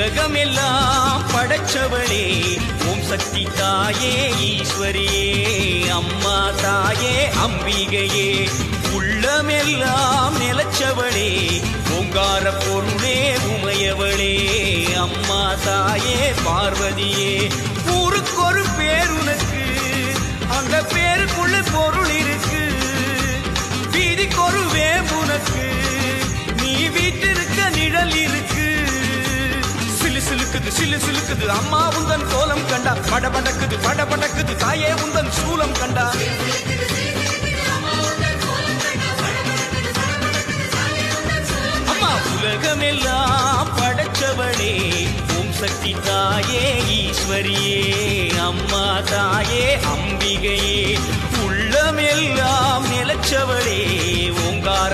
உலகமெல்லாம் படைச்சவளே ஓம் சக்தி தாயே ஈஸ்வரியே அம்மா தாயே அம்பிகையே உள்ளமெல்லாம் நிலச்சவளே ஓங்கார பொருளே உமையவளே அம்மா தாயே பார்வதியே ஊருக்கொரு பேர் உனக்கு அந்த பேருக்குள்ள பொருள் இருக்கு வீதிக்கொரு வேம்புனக்கு நீ வீட்டிருக்க நிழல் இருக்கு சிலு சிலுக்குது அம்மா உந்தன் கோலம் கண்டா படபடக்குது தாயே உந்தன் சூலம் கண்டா அம்மா உலகமெல்லாம் படைச்சவளே ஓம் சக்தி தாயே ஈஸ்வரியே அம்மா தாயே அம்பிகையே உள்ளமெல்லாம் நிலச்சவளே ஓங்கார